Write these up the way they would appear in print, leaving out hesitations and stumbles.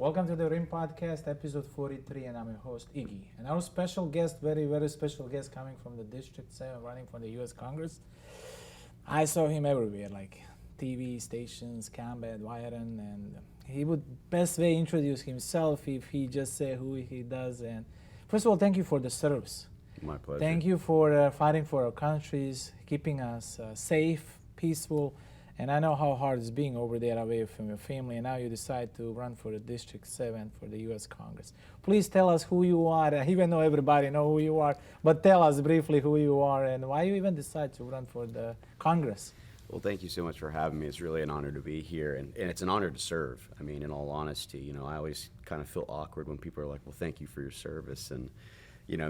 Welcome to the Rimm-PODCAST, episode 43, and I'm your host, Iggy. And our special guest, very, very special guest coming from the District 7, running for the U.S. Congress. I saw him everywhere, like TV stations, Combat, Wyron, and he would best way introduce himself if he just say who he does. And first of all, thank you for the service. My pleasure. Thank you for fighting for our countries, keeping us safe, peaceful. And I know how hard it's being over there away from your family, and now you decide to run for the District 7 for the U.S. Congress. Please tell us who you are, even though everybody know who you are, but tell us briefly who you are and why you even decide to run for the Congress. Well, thank you so much for having me. It's really an honor to be here, and it's an honor to serve. I mean, in all honesty, I always kind of feel awkward when people are like, well, thank you for your service. And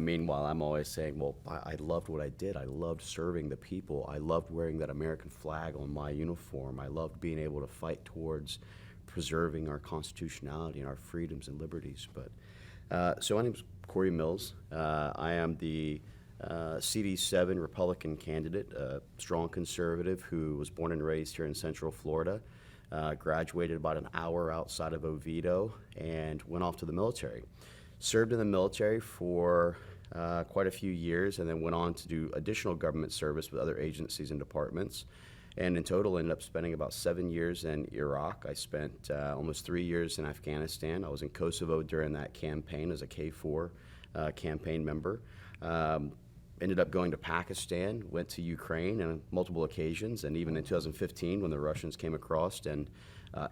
meanwhile, I'm always saying, well, I loved what I did. I loved serving the people. I loved wearing that American flag on my uniform. I loved being able to fight towards preserving our constitutionality and our freedoms and liberties. But so my name's Cory Mills. I am the CD7 Republican candidate, a strong conservative who was born and raised here in Central Florida, graduated about an hour outside of Oviedo, and went off to the military. Served in the military for quite a few years, and then went on to do additional government service with other agencies and departments. And in total, ended up spending about 7 years in Iraq. I spent almost 3 years in Afghanistan. I was in Kosovo during that campaign as a K4 campaign member. Ended up going to Pakistan, went to Ukraine on multiple occasions, and even in 2015 when the Russians came across and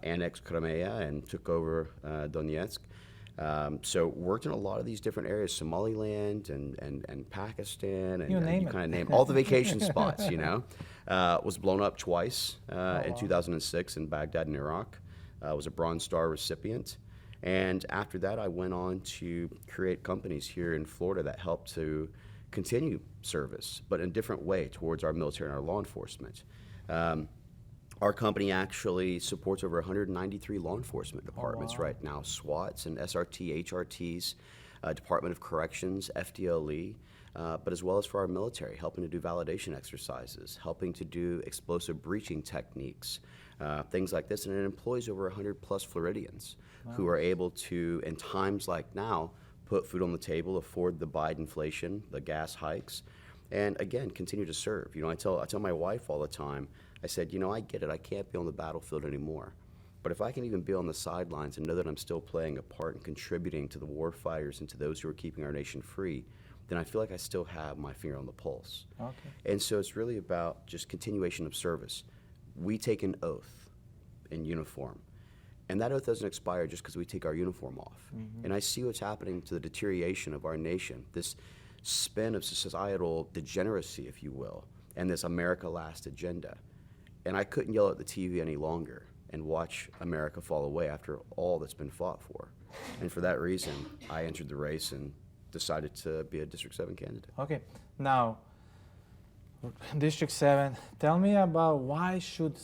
annexed Crimea and took over Donetsk. So worked in a lot of these different areas, Somaliland and Pakistan, and you kind of name all the vacation spots, Was blown up twice in 2006 in Baghdad in Iraq. Was a Bronze Star recipient. And after that, I went on to create companies here in Florida that helped to continue service, but in a different way towards our military and our law enforcement. Our company actually supports over 193 law enforcement departments right now, SWATs and SRT, HRTs, Department of Corrections, FDLE, but as well as for our military, helping to do validation exercises, helping to do explosive breaching techniques, things like this. And it employs over 100 plus Floridians who are able to, in times like now, put food on the table, afford the Biden inflation, the gas hikes, and again, continue to serve. I tell my wife all the time, I said, I get it, I can't be on the battlefield anymore. But if I can even be on the sidelines and know that I'm still playing a part and contributing to the war fighters and to those who are keeping our nation free, then I feel like I still have my finger on the pulse. Okay. And so it's really about just continuation of service. We take an oath in uniform. And that oath doesn't expire just because we take our uniform off. Mm-hmm. And I see what's happening to the deterioration of our nation, this spin of societal degeneracy, if you will, and this America Last agenda. And I couldn't yell at the TV any longer and watch America fall away after all that's been fought for. And for that reason, I entered the race and decided to be a District 7 candidate. Okay, now, District 7, tell me about why should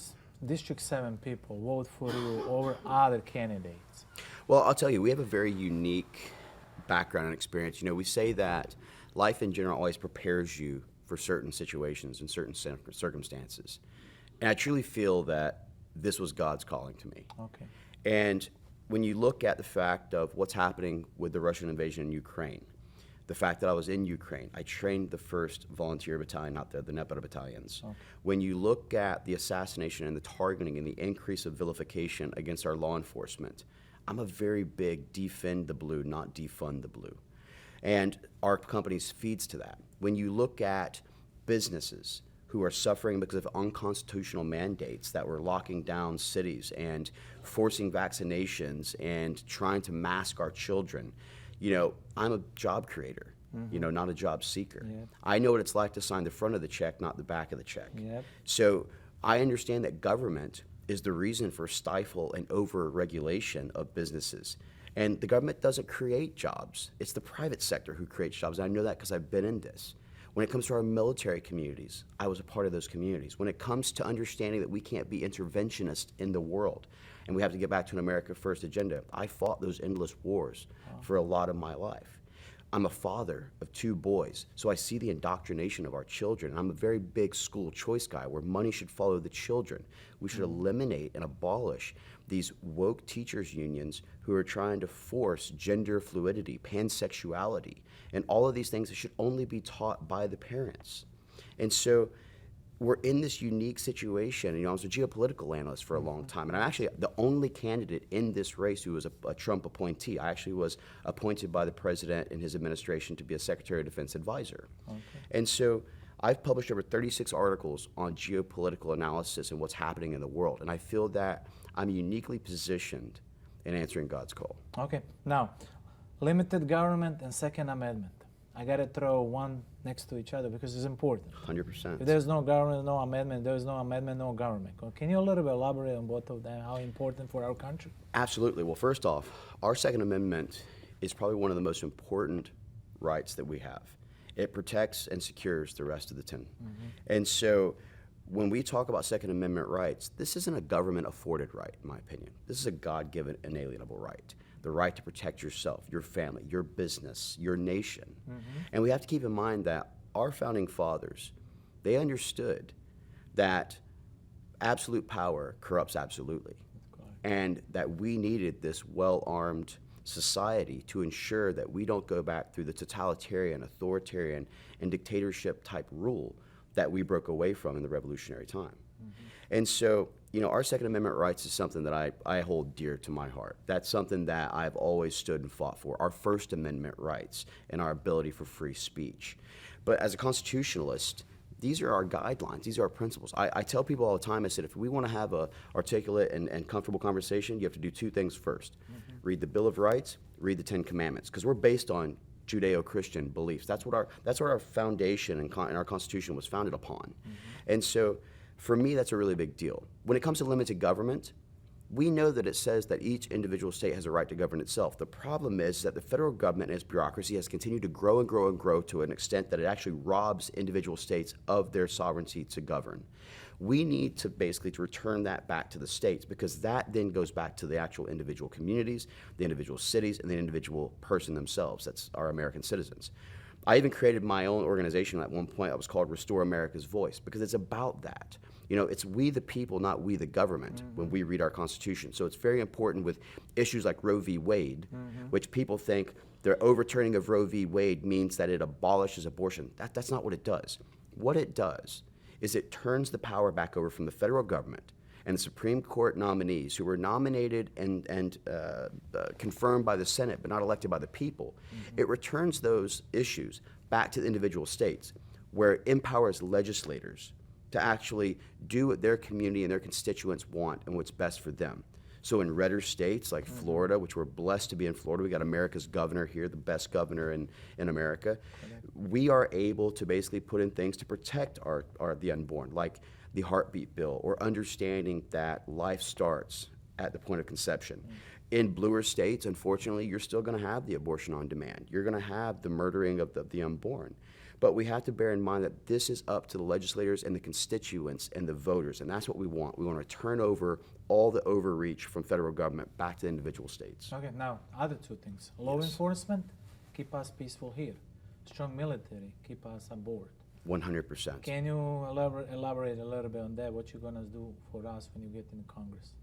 District 7 people vote for you over other candidates? Well, I'll tell you, we have a very unique background and experience. We say that life in general always prepares you for certain situations and certain circumstances. And I truly feel that this was God's calling to me. Okay. And when you look at the fact of what's happening with the Russian invasion in Ukraine, the fact that I was in Ukraine, I trained the 1st Volunteer Battalion out there, the NEPA battalions. Okay. When you look at the assassination and the targeting and the increase of vilification against our law enforcement, I'm a very big defend the blue, not defund the blue. And our company feeds to that. When you look at businesses who are suffering because of unconstitutional mandates that were locking down cities and forcing vaccinations and trying to mask our children, I'm a job creator, not a job seeker. Yep. I know what it's like to sign the front of the check, not the back of the check. Yep. So I understand that government is the reason for stifle and over-regulation of businesses. And the government doesn't create jobs. It's the private sector who creates jobs. I know that because I've been in this. When it comes to our military communities, I was a part of those communities. When it comes to understanding that we can't be interventionist in the world and we have to get back to an America First agenda, I fought those endless wars for a lot of my life. I'm a father of 2 boys, so I see the indoctrination of our children. And I'm a very big school choice guy where money should follow the children. We should eliminate and abolish these woke teachers unions who are trying to force gender fluidity, pansexuality, and all of these things that should only be taught by the parents. And so we're in this unique situation. You know, I was a geopolitical analyst for a long time, and I'm actually the only candidate in this race who was a Trump appointee. I actually was appointed by the president in his administration to be a Secretary of Defense advisor. Okay. And so I've published over 36 articles on geopolitical analysis and what's happening in the world, and I feel that I'm uniquely positioned in answering God's call. Okay, now, limited government and Second Amendment. I got to throw one next to each other because it's important. 100%. If there's no government, no amendment. There's no amendment, no government. Can you a little bit elaborate on both of them, how important for our country? Absolutely. Well, first off, our Second Amendment is probably one of the most important rights that we have. It protects and secures the rest of the 10. And so when we talk about Second Amendment rights, this isn't a government-afforded right, in my opinion. This is a God-given, inalienable right. The right to protect yourself, your family, your business, your nation. And we have to keep in mind that our founding fathers, they understood that absolute power corrupts absolutely, and that we needed this well-armed society to ensure that we don't go back through the totalitarian, authoritarian, and dictatorship type rule that we broke away from in the revolutionary time. And so, you know, our Second Amendment rights is something that I hold dear to my heart. That's something that I've always stood and fought for, our First Amendment rights and our ability for free speech. But as a constitutionalist, these are our guidelines, these are our principles. I tell people all the time, I said, if we want to have a articulate and comfortable conversation, you have to do 2 things first. Read the Bill of Rights, read the 10 Commandments, because we're based on Judeo-Christian beliefs. That's what our foundation and our Constitution was founded upon. And so, for me, that's a really big deal. When it comes to limited government, we know that it says that each individual state has a right to govern itself. The problem is that the federal government and its bureaucracy has continued to grow and grow and grow to an extent that it actually robs individual states of their sovereignty to govern. We need to basically return that back to the states, because that then goes back to the actual individual communities, the individual cities, and the individual person themselves. That's our American citizens. I even created my own organization at one point. It was called Restore America's Voice, because it's about that. You know, it's we the people, not we the government, when we read our Constitution. So it's very important with issues like Roe v. Wade, which people think the overturning of Roe v. Wade means that it abolishes abortion. That's not what it does. What it does is it turns the power back over from the federal government and the Supreme Court nominees who were nominated and confirmed by the Senate but not elected by the people. It returns those issues back to the individual states, where it empowers legislators to actually do what their community and their constituents want and what's best for them. So in redder states like Florida, which we're blessed to be in Florida, we got America's governor here, the best governor in America, we are able to basically put in things to protect the unborn, like the heartbeat bill, or understanding that life starts at the point of conception. In bluer states, unfortunately, you're still going to have the abortion on demand. You're going to have the murdering of the unborn. But we have to bear in mind that this is up to the legislators and the constituents and the voters, and that's what we want. We want to turn over all the overreach from federal government back to the individual states. Okay, now, other 2 things. Law enforcement, keep us peaceful here. Strong military, keep us aboard. 100%. Can you elaborate a little bit on that, what you're going to do for us when you get in Congress?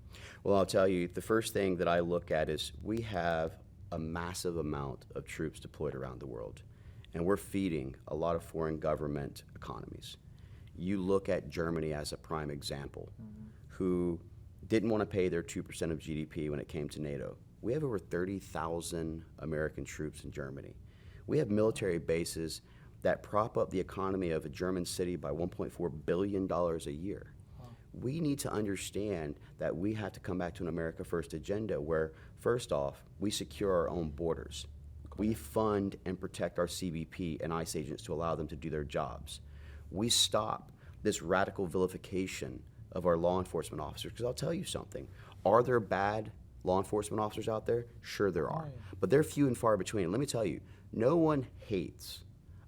Well, I'll tell you, the first thing that I look at is we have a massive amount of troops deployed around the world, and we're feeding a lot of foreign government economies. You look at Germany as a prime example, who didn't want to pay their 2% of GDP when it came to NATO. We have over 30,000 American troops in Germany. We have military bases that prop up the economy of a German city by $1.4 billion a year. We need to understand that we have to come back to an America First agenda where, first off, we secure our own borders. We fund and protect our CBP and ICE agents to allow them to do their jobs. We stop this radical vilification of our law enforcement officers, because I'll tell you something. Are there bad law enforcement officers out there? Sure there are. But they're few and far between. Let me tell you, no one hates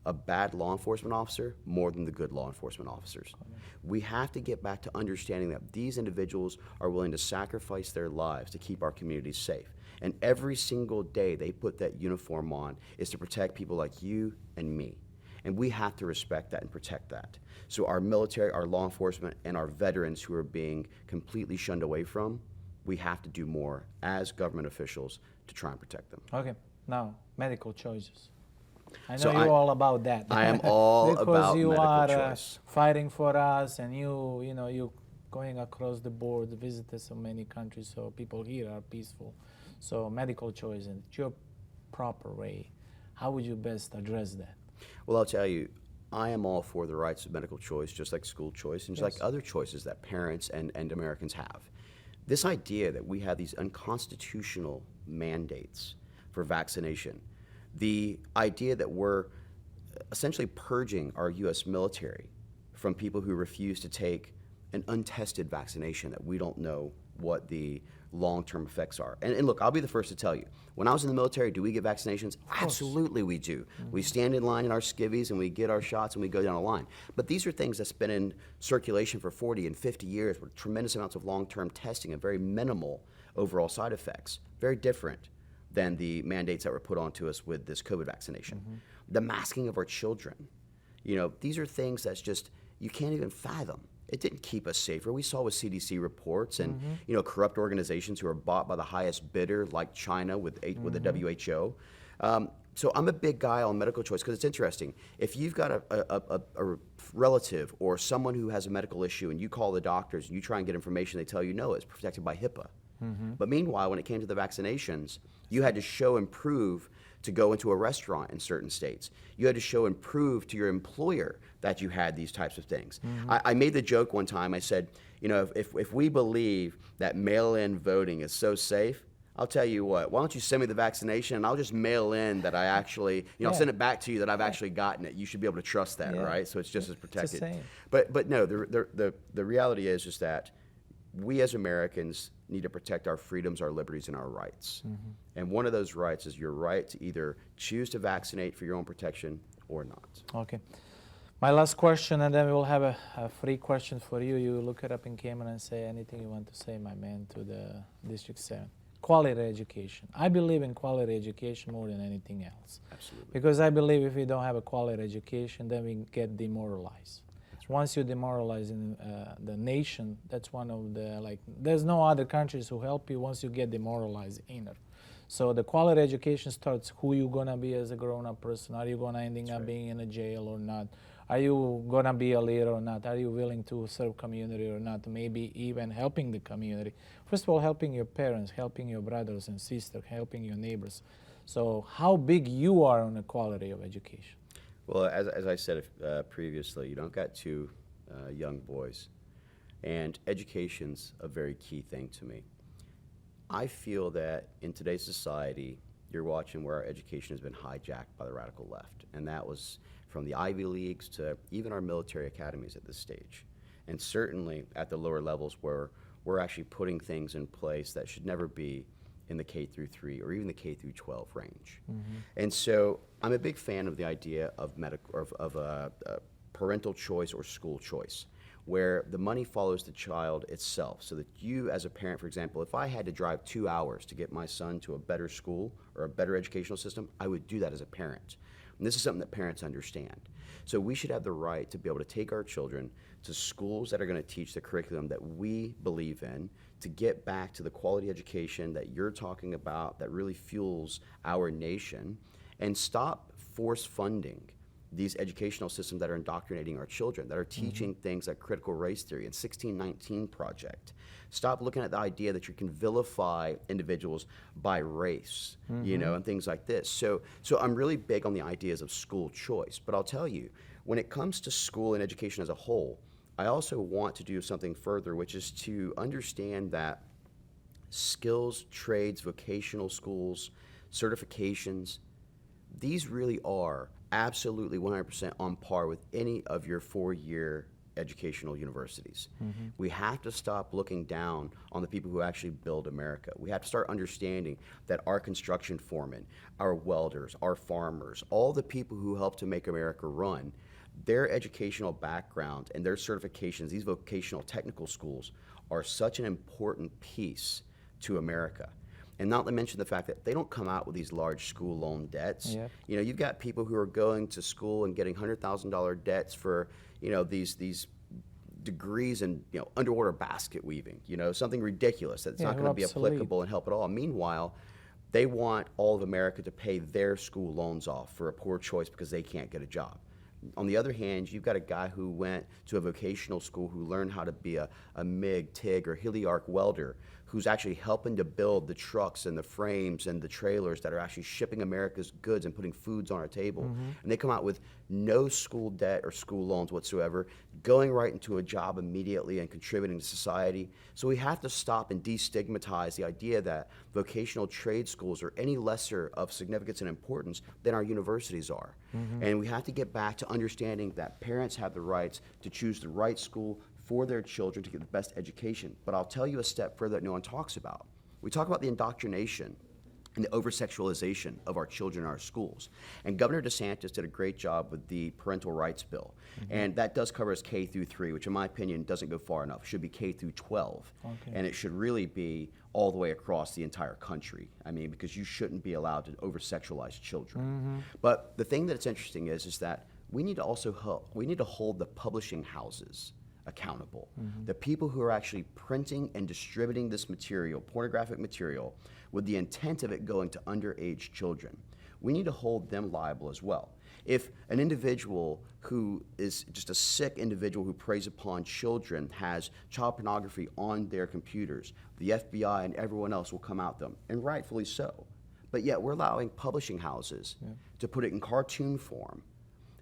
a bad law enforcement officer more than the good law enforcement officers. We have to get back to understanding that these individuals are willing to sacrifice their lives to keep our communities safe. And every single day they put that uniform on is to protect people like you and me. And we have to respect that and protect that. So our military, our law enforcement, and our veterans who are being completely shunned away from, we have to do more as government officials to try and protect them. Okay, now medical choices. I know So you're all about that. I am all because about you medical are choice. fighting for us, and you going across the board, visited so many countries, so people here are peaceful. So medical choice in your proper way, how would you best address that? Well, I'll tell you, I am all for the rights of medical choice, just like school choice, and just Yes. like other choices that parents and Americans have. This idea that we have these unconstitutional mandates for vaccination, the idea that we're essentially purging our U.S. military from people who refuse to take an untested vaccination that we don't know what the long-term effects are. And look, I'll be the first to tell you, when I was in the military, do we get vaccinations? Absolutely we do. We stand in line in our skivvies and we get our shots and we go down a line. But these are things that's been in circulation for 40 and 50 years with tremendous amounts of long-term testing and very minimal overall side effects. Very different than the mandates that were put onto us with this COVID vaccination. The masking of our children. These are things that's just, you can't even fathom. It didn't keep us safer. We saw with CDC reports and corrupt organizations who are bought by the highest bidder, like China with the WHO. So I'm a big guy on medical choice because it's interesting. If you've got a relative or someone who has a medical issue and you call the doctors and you try and get information, they tell you no, it's protected by HIPAA. But meanwhile, when it came to the vaccinations, you had to show and prove to go into a restaurant in certain states. You had to show and prove to your employer that you had these types of things. I made the joke one time, I said, if we believe that mail-in voting is so safe, I'll tell you what, why don't you send me the vaccination and I'll just mail in that I actually, I'll send it back to you that I've actually gotten it. You should be able to trust that, right? So it's just as protected. It's the same. But no, the reality is that we as Americans need to protect our freedoms, our liberties, and our rights. And one of those rights is your right to either choose to vaccinate for your own protection or not. Okay. My last question, and then we'll have a free question for you. You look it up in camera and say anything you want to say, my man, to the District 7. Quality education. I believe in quality education more than anything else. Absolutely. Because I believe if we don't have a quality education, then we get demoralized. Once you demoralize in the nation, that's one of the, there's no other countries who help you once you get demoralized inner. So the quality education starts who you're going to be as a grown-up person. Are you going to end up being in a jail or not? Are you going to be a leader or not? Are you willing to serve community or not? Maybe even helping the community. First of all, helping your parents, helping your brothers and sisters, helping your neighbors. So how big you are on the quality of education? Well, as I said previously, I've got two young boys, and education's a very key thing to me. I feel that in today's society, you're watching where our education has been hijacked by the radical left, and that was from the Ivy Leagues to even our military academies at this stage, and certainly at the lower levels where we're actually putting things in place that should never be in the K through 3 or even the K through 12 range. And so I'm a big fan of the idea of parental choice or school choice, where the money follows the child itself, so that you as a parent, for example, if I had to drive 2 hours to get my son to a better school or a better educational system, I would do that as a parent. And this is something that parents understand. So we should have the right to be able to take our children to schools that are going to teach the curriculum that we believe in, to get back to the quality education that you're talking about that really fuels our nation, and stop force funding these educational systems that are indoctrinating our children, that are teaching things like critical race theory and 1619 Project. Stop looking at the idea that you can vilify individuals by race, and things like this. So I'm really big on the ideas of school choice. But I'll tell you, when it comes to school and education as a whole, I also want to do something further, which is to understand that skills, trades, vocational schools, certifications, these really are absolutely 100% on par with any of your 4-year educational universities. We have to stop looking down on the people who actually build America. We have to start understanding that our construction foremen, our welders, our farmers, all the people who help to make America run, their educational background and their certifications, these vocational technical schools, are such an important piece to America. And not to mention the fact that they don't come out with these large school loan debts. Yep. You know, you've got people who are going to school and getting $100,000 debts for, you know, these degrees in, you know, underwater basket weaving, you know, something ridiculous that's not going to be applicable and help at all. Meanwhile, they want all of America to pay their school loans off for a poor choice because they can't get a job. On the other hand, you've got a guy who went to a vocational school who learned how to be a MIG, TIG, or Heliarc welder, who's actually helping to build the trucks and the frames and the trailers that are actually shipping America's goods and putting foods on our table. And they come out with no school debt or school loans whatsoever, going right into a job immediately and contributing to society. So we have to stop and destigmatize the idea that vocational trade schools are any lesser of significance and importance than our universities are. And we have to get back to understanding that parents have the rights to choose the right school for their children to get the best education. But I'll tell you a step further that no one talks about. We talk about the indoctrination and the over-sexualization of our children in our schools. And Governor DeSantis did a great job with the parental rights bill. And that does cover us K through 3, which in my opinion doesn't go far enough. It should be K through 12. And it should really be all the way across the entire country. I mean, because you shouldn't be allowed to over-sexualize children. But the thing that's interesting is that we need to also hold the publishing houses accountable. The people who are actually printing and distributing this material, pornographic material, with the intent of it going to underage children. We need to hold them liable as well. If an individual who is just a sick individual who preys upon children has child pornography on their computers, the FBI and everyone else will come at them, and rightfully so. But yet we're allowing publishing houses to put it in cartoon form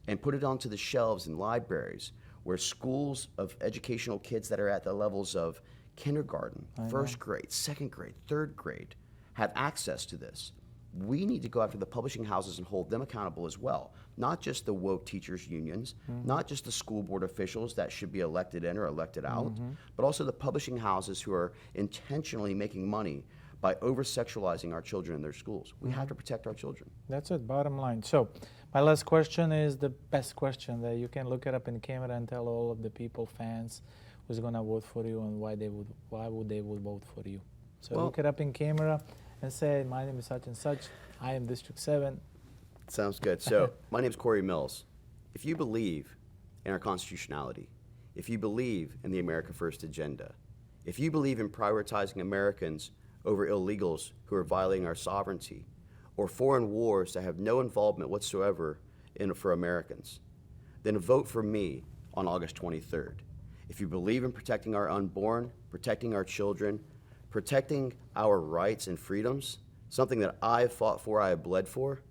and put it onto the shelves in libraries where schools of educational kids that are at the levels of kindergarten, first grade, second grade, third grade, have access to this. We need to go after the publishing houses and hold them accountable as well. Not just the woke teachers unions, not just the school board officials that should be elected in or elected out, but also the publishing houses who are intentionally making money by over-sexualizing our children in their schools. We have to protect our children. That's it, bottom line. So my last question is the best question that you can look it up in camera and tell all of the people, fans, who's going to vote for you and why would they vote for you. So look it up in camera and say, my name is such and such. I am District 7. Sounds good. So my name is Cory Mills. If you believe in our constitutionality, if you believe in the America First agenda, if you believe in prioritizing Americans over illegals who are violating our sovereignty, or foreign wars that have no involvement whatsoever for Americans, then vote for me on August 23rd. If you believe in protecting our unborn, protecting our children, protecting our rights and freedoms, something that I have fought for, I have bled for,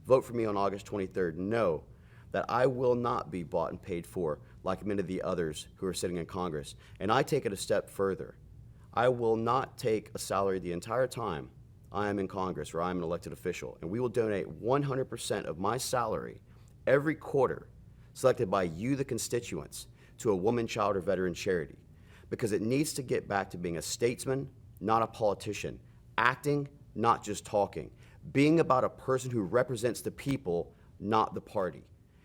vote for me on August 23rd. Know that I will not be bought and paid for like many of the others who are sitting in Congress. And I take it a step further. I will not take a salary the entire time I am in Congress or I'm an elected official, and we will donate 100% of my salary every quarter, selected by you, the constituents, to a woman, child, or veteran charity, because it needs to get back to being a statesman, not a politician, acting, not just talking, being about a person who represents the people, not the party.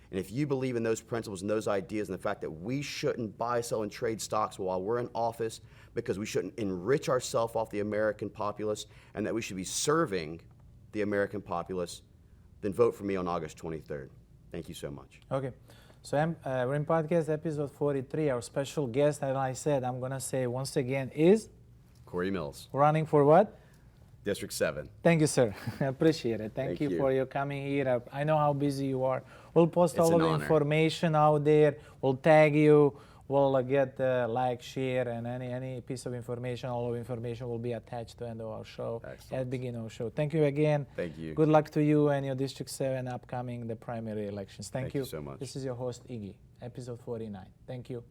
And if you believe in those principles and those ideas and the fact that we shouldn't buy, sell, and trade stocks while we're in office, because we shouldn't enrich ourselves off the American populace, and that we should be serving the American populace, then vote for me on August 23rd. Thank you so much. Okay. So Rimm-PODCAST episode 43, our special guest, as I said, I'm going to say once again, is? Cory Mills. Running for what? District 7. Thank you, sir. I appreciate it. Thank you for your coming here. I know how busy you are. We'll post all of the information out there. We'll tag you. We'll get like, share, and any piece of information, all of information will be attached to the end of our show. Excellent. At the beginning of our show. Thank you again. Thank you. Good luck to you and your District 7 upcoming the primary elections. Thank you so much. This is your host, Iggy, episode 49. Thank you.